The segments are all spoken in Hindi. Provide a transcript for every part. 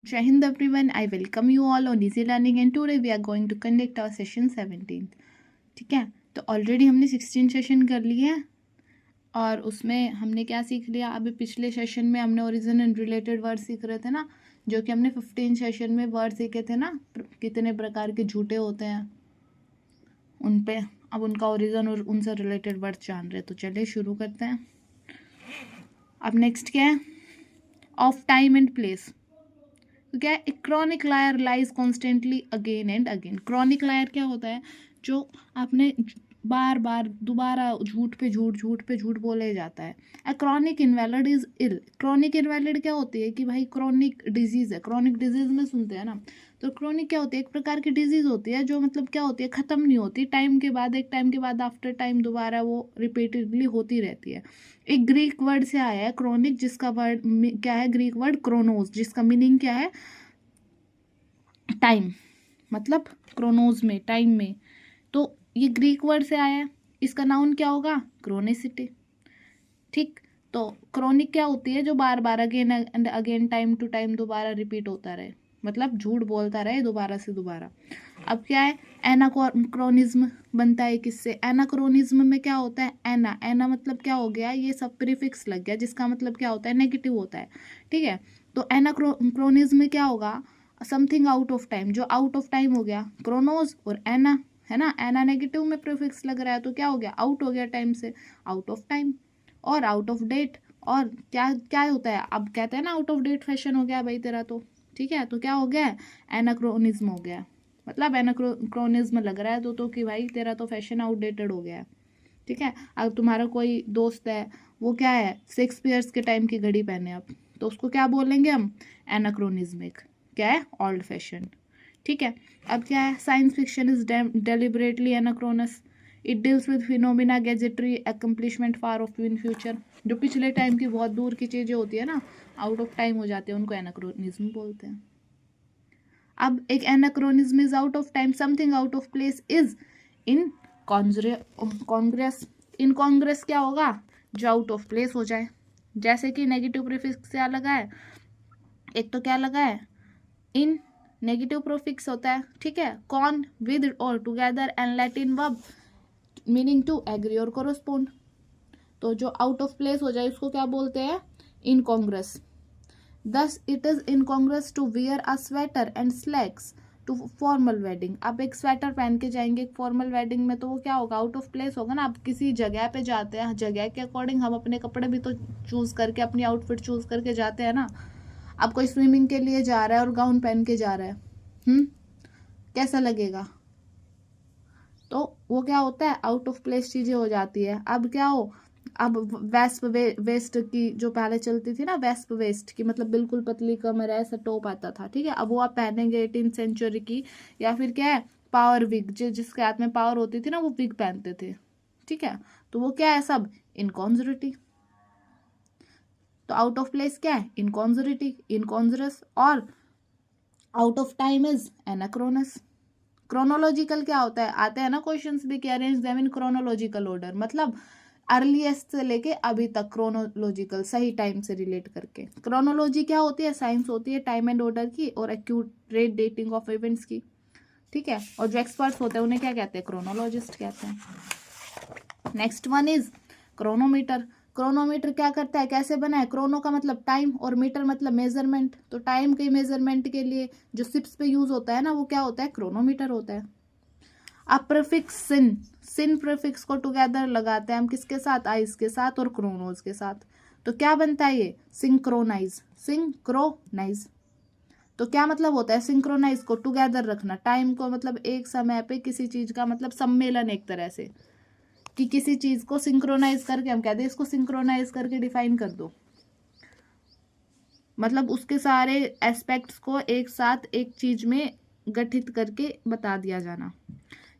Jai Hind everyone, I welcome you all on Easy Learning and today we are going to conduct our session 17th. ठीक है, तो ऑलरेडी हमने 16 सेशन कर लिए हैं और उसमें हमने क्या सीख लिया। अभी पिछले सेशन में हमने ओरिजिन एंड रिलेटेड वर्ड सीख रहे थे ना, जो कि हमने 15 सेशन में वर्ड सीखे थे ना, कितने प्रकार के झूठे होते हैं उन पे। अब उनका ओरिजिन और उनसे रिलेटेड वर्ड जान रहे, तो चलिए शुरू करते हैं। अब नेक्स्ट क्या है, ऑफ टाइम एंड प्लेस। तो क्या है, chronic liar lies constantly again and again. Chronic liar क्या होता है, जो आपने बार बार दोबारा झूठ पे झूठ बोले जाता है। A chronic invalid is ill. Chronic invalid क्या होती है कि भाई क्रॉनिक डिजीज है। क्रॉनिक डिजीज में सुनते हैं ना, तो क्रॉनिक क्या होती है, एक प्रकार की डिजीज होती है जो मतलब क्या होती है, खत्म नहीं होती, टाइम के बाद एक टाइम के बाद आफ्टर टाइम दोबारा वो रिपीटेडली होती रहती है। एक ग्रीक वर्ड से आया है क्रॉनिक, जिसका वर्ड क्या है, ग्रीक वर्ड क्रोनोस, जिसका मीनिंग क्या है, टाइम, मतलब क्रोनोज में, टाइम में। तो ये ग्रीक वर्ड से आया है, इसका नाउन क्या होगा, क्रोनिसिटी। ठीक, तो क्रॉनिक क्या होती है, जो बार बार again and again time to time दोबारा रिपीट होता रहे, मतलब झूठ बोलता रहे दोबारा से दोबारा। अब क्या है, एनाक्रोनिज्म बनता है किससे। एनाक्रोनिज्म में क्या होता है, एना, एना मतलब क्या हो गया, ये सब प्रीफिक्स लग गया, जिसका मतलब क्या होता है, नेगेटिव होता है। ठीक है, तो एनाक्रोनिज्म में क्या होगा, समथिंग आउट ऑफ टाइम, जो आउट ऑफ टाइम हो गया, क्रोनोज और एना, है ना। एना नेगेटिव में प्रीफिक्स लग रहा है, तो क्या हो गया, आउट हो गया टाइम से, आउट ऑफ टाइम। और आउट ऑफ डेट, और क्या क्या होता है, अब कहते हैं ना आउट ऑफ डेट फैशन हो गया भाई तेरा, तो ठीक है, तो क्या हो गया है, एनाक्रोनिज्म हो गया। मतलब एनाक्रोनिज्म लग रहा है तो कि भाई तेरा तो फैशन आउटडेटेड हो गया है। ठीक है, अब तुम्हारा कोई दोस्त है, वो क्या है, शेक्सपियर्स के टाइम की घड़ी पहने अब, तो उसको क्या बोलेंगे हम, एनाक्रोनिज्मिक, क्या है, ओल्ड फैशन। ठीक है, अब क्या है, science fiction is deliberately anachronous. It deals with phenomena gadgetry accomplishment far off in future. जो पिछले टाइम की बहुत दूर की चीज़ें होती है ना, आउट ऑफ टाइम हो जाते हैं, उनको एनाक्रोनिज्म बोलते हैं। अब एक anachronism is out of time, something out of place is in Congress. In Congress क्या होगा, जो आउट ऑफ प्लेस हो जाए। जैसे कि नेगेटिव प्रीफिक्स क्या लगा है, एक तो क्या लगा है, इन नेगेटिव प्रीफिक्स होता है, ठीक है, कॉन, विद और together, and Latin verb meaning to agree और कोरोस्पोंड। तो जो आउट ऑफ प्लेस हो जाए उसको क्या बोलते हैं, इनकॉन्ग्रेस। Thus it is incongruous to wear a sweater and slacks to formal wedding। आप एक स्वेटर पहन के जाएंगे एक फॉर्मल वेडिंग में, तो वो क्या होगा, आउट ऑफ प्लेस होगा ना। आप किसी जगह पे जाते हैं, जगह के अकॉर्डिंग हम अपने कपड़े भी तो चूज करके, अपनी आउटफिट चूज करके जाते हैं ना। अब कोई स्विमिंग के लिए जा रहा है और गाउन पहन के जा रहा है, कैसा लगेगा, तो वो क्या होता है, आउट ऑफ प्लेस चीजें हो जाती है। अब क्या हो, अब वेस्प वेस्ट की जो पहले चलती थी ना, वेस्प वेस्ट की, मतलब बिल्कुल पतली कमर है, ऐसा टॉप आता था, ठीक है, अब वो आप पहनेंगे 18th सेंचुरी की। या फिर क्या है, पावर विग, जिसके हाथ में पावर होती थी ना, वो विग पहनते थे। ठीक है, तो वो क्या है, सब इनकॉन्जरिटी। तो आउट ऑफ प्लेस क्या है, इनकॉन्जरिटी, इनकॉन्जरस। और out of time is anachronous. Chronological क्या होता है, आते हैं ना क्वेश्चंस भी कि arrange them in chronological order, मतलब अर्लीस्ट से लेके अभी तक क्रोनोलॉजिकल, सही टाइम से रिलेट करके। क्रोनोलॉजी क्या होती है, साइंस होती है टाइम एंड ऑर्डर की और एक्यूरेट डेटिंग ऑफ इवेंट्स की। ठीक है, और जो एक्सपर्ट्स होते हैं उन्हें क्या कहते हैं, क्रोनोलॉजिस्ट कहते हैं। Next one is chronometer. Chronometer क्या करता है, कैसे बना है, क्रोनो का मतलब टाइम और मीटर मतलब मेजरमेंट, तो टाइम के मेजरमेंट के लिए जो शिप्स पे यूज होता है ना, वो क्या होता है, क्रोनोमीटर होता है। अब प्रीफिक्स सिन, सिन प्रीफिक्स को टुगेदर लगाते हैं हम किसके साथ, आइस के साथ और क्रोनोज के साथ, तो क्या बनता है ये, सिंक्रोनाइज, सिंक्रोनाइज। तो क्या मतलब होता है, सिंक्रोनाइज को टुगेदर रखना, टाइम को मतलब एक समय पे किसी चीज का मतलब सम्मेलन, एक तरह से कि किसी चीज को सिंक्रोनाइज करके, हम कहते हैं इसको सिंक्रोनाइज करके डिफाइन कर दो, मतलब उसके सारे एस्पेक्ट्स को एक साथ एक चीज में गठित करके बता दिया जाना।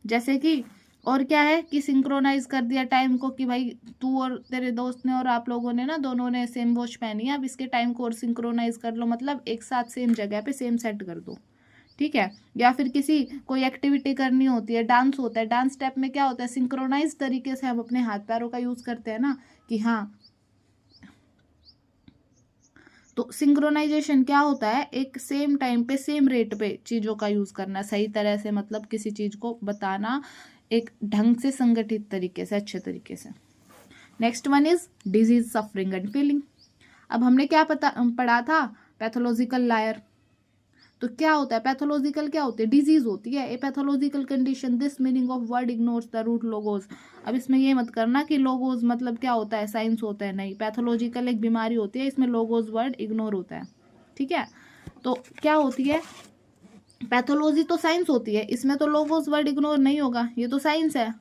जैसे कि और क्या है कि सिंक्रोनाइज कर दिया टाइम को, कि भाई तू और तेरे दोस्त ने और आप लोगों ने ना, दोनों ने सेम वॉच पहनी है, अब इसके टाइम को और सिंक्रोनाइज कर लो, मतलब एक साथ सेम जगह पे सेम सेट कर दो। ठीक है, या फिर किसी कोई एक्टिविटी करनी होती है, डांस होता है, डांस स्टेप में क्या होता है, सिंक्रोनाइज तरीके से हम अपने हाथ पैरों का यूज करते हैं ना, कि हाँ तो सिंक्रोनाइजेशन क्या होता है, एक सेम टाइम पे सेम रेट पे चीज़ों का यूज़ करना, सही तरह से, मतलब किसी चीज़ को बताना एक ढंग से, संगठित तरीके से, अच्छे तरीके से। Next one is disease, suffering and feeling. अब हमने क्या पढ़ा था, पैथोलॉजिकल लायर। तो क्या होता है पैथोलॉजिकल, क्या होती है, डिजीज होती है। A pathological condition, this meaning of word ignores the root logos. अब इसमें ये मत करना कि लोगोज मतलब क्या होता है, साइंस होता है, नहीं, पैथोलॉजिकल एक बीमारी होती है, इसमें लोगोज वर्ड इग्नोर होता है, ठीक है। तो क्या होती है, पैथोलॉजी तो साइंस होती है, इसमें तो लोगोज वर्ड इग्नोर नहीं होगा, ये तो साइंस है।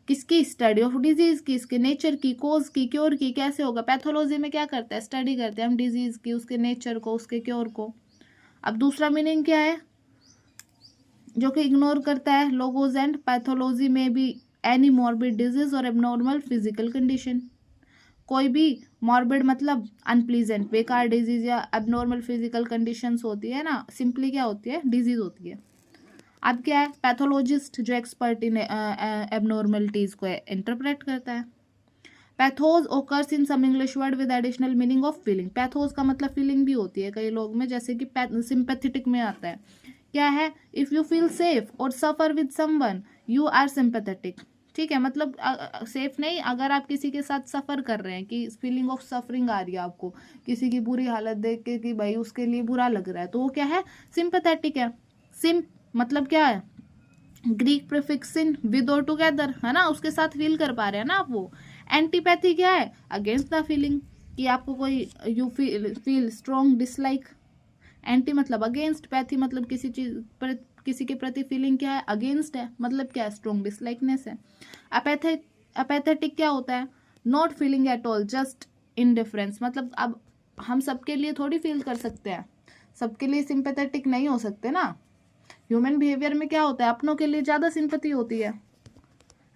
किसकी, स्टडी ऑफ डिजीज की, इसके नेचर की, कोज की, क्योर की, कैसे होगा। पैथोलॉजी में क्या करते हैं, स्टडी करते हैं हम डिजीज की, उसके नेचर को, उसके क्योर को। अब दूसरा मीनिंग क्या है जो कि इग्नोर करता है, लोगोज एंड पैथोलॉजी में भी एनी मॉर्बिड डिजीज और एबनॉर्मल फिजिकल कंडीशन। कोई भी मॉर्बिड मतलब अनप्लीजेंट, बेकार डिजीज या एबनॉर्मल फिजिकल कंडीशंस होती है ना, सिंपली क्या होती है, डिजीज होती है। अब क्या है, पैथोलॉजिस्ट जो एक्सपर्ट इन एबनॉर्मलिटीज को इंटरप्रेट करता है। Pathos occurs in some English word with additional meaning of feeling. Pathos का मतलब फीलिंग भी होती है कई लोग में, जैसे कि सिंपैथेटिक में आता है, क्या है, इफ यू फील सेफ और suffer with someone you are sympathetic, ठीक है। मतलब सेफ नहीं, अगर आप किसी के साथ सफ़र कर रहे हैं कि फीलिंग ऑफ सफरिंग आ रही है आपको, किसी की बुरी हालत देख के कि भाई उसके लिए बुरा लग रहा है, तो वो क्या है, सिंपैथेटिक है। सिम मतलब क्या है, ग्रीक प्रीफिक्स इन विद और टुगेदर, है ना, उसके साथ फील कर पा रहे हैं ना आप वो। एंटीपैथी क्या है, अगेंस्ट द फीलिंग, कि आपको कोई you feel strong dislike. Anti मतलब अगेंस्ट, पैथी मतलब किसी चीज पर, किसी के प्रति फीलिंग क्या है, अगेंस्ट है, मतलब क्या है, स्ट्रॉन्ग डिसलाइकनेस है। अपैथेटिक क्या होता है, not feeling at all, just indifference, मतलब अब हम सबके लिए थोड़ी फील कर सकते हैं, सबके लिए सिंपैथेटिक नहीं हो सकते ना। ह्यूमन बिहेवियर में क्या होता है, अपनों के लिए ज़्यादा सिंपैथी होती है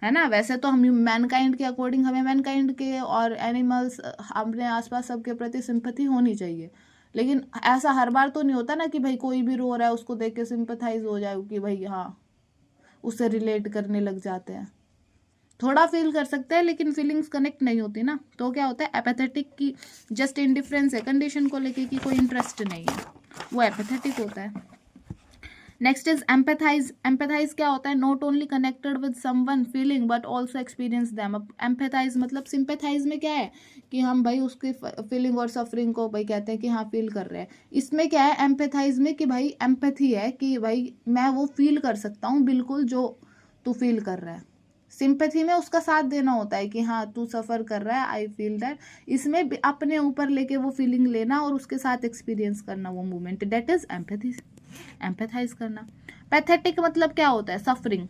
ना। वैसे तो हम मैनकाइंड के अकॉर्डिंग, हमें मैनकाइंड के और एनिमल्स, अपने आसपास सबके प्रति सिंपैथी होनी चाहिए, लेकिन ऐसा हर बार तो नहीं होता ना कि भाई कोई भी रो रहा है उसको देख के सिंपैथाइज हो जाए कि भाई हाँ, उससे रिलेट करने लग जाते हैं। थोड़ा फील कर सकते हैं लेकिन फीलिंग्स कनेक्ट नहीं होती ना। तो क्या होता है, एपैथेटिक की जस्ट इंडिफरेंस है, कंडीशन को लेके कि कोई इंटरेस्ट नहीं है, वो एपैथेटिक होता है। Next is empathise. एम्पैथाइज क्या होता है, not only connected with someone feeling but also experience them. अब एम्पैथाइज मतलब, सिंपैथाइज में क्या है कि हम भाई उसकी फीलिंग और सफरिंग को भाई कहते हैं कि हाँ फील कर रहे हैं। इसमें क्या है एम्पैथाइज में, कि भाई एम्पैथी है कि भाई मैं वो फील कर सकता हूँ बिल्कुल जो तू फील कर रहा है। सिंपैथी में उसका साथ देना होता है कि हाँ तू सफ़र कर रहा है, आई फील दैट। इसमें अपने ऊपर लेके वो फीलिंग लेना और उसके साथ एक्सपीरियंस करना वो moment, that is empathy, empathize करना। पैथेटिक मतलब क्या होता है, suffering,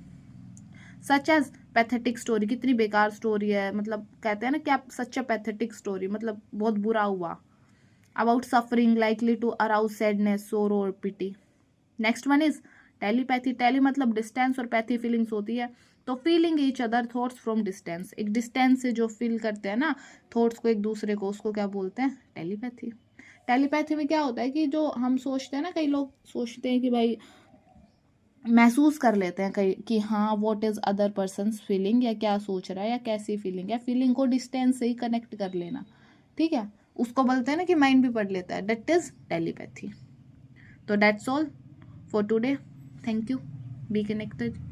such as pathetic story, कितनी बेकार स्टोरी है, मतलब कहते हैं ना कि आप सच अ पैथेटिक स्टोरी, मतलब बहुत बुरा हुआ। About suffering likely to arouse sadness, sorrow और pity. Next one is telepathy. Tele मतलब डिस्टेंस और पैथी फीलिंग्स होती है, तो feeling each other thoughts from distance, एक डिस्टेंस से जो फील करते हैं ना थॉट्स को एक दूसरे को, उसको क्या बोलते हैं, टेलीपैथी। टेलीपैथी में क्या होता है कि जो हम सोचते हैं ना, कई लोग सोचते हैं कि भाई महसूस कर लेते हैं कई कि हाँ what is other persons feeling, या क्या सोच रहा है या कैसी फीलिंग है, फीलिंग को डिस्टेंस से ही कनेक्ट कर लेना, ठीक है, उसको बोलते हैं ना कि माइंड भी पढ़ लेता है, दैट इज टेलीपैथी। तो that's all for today, thank you, be connected.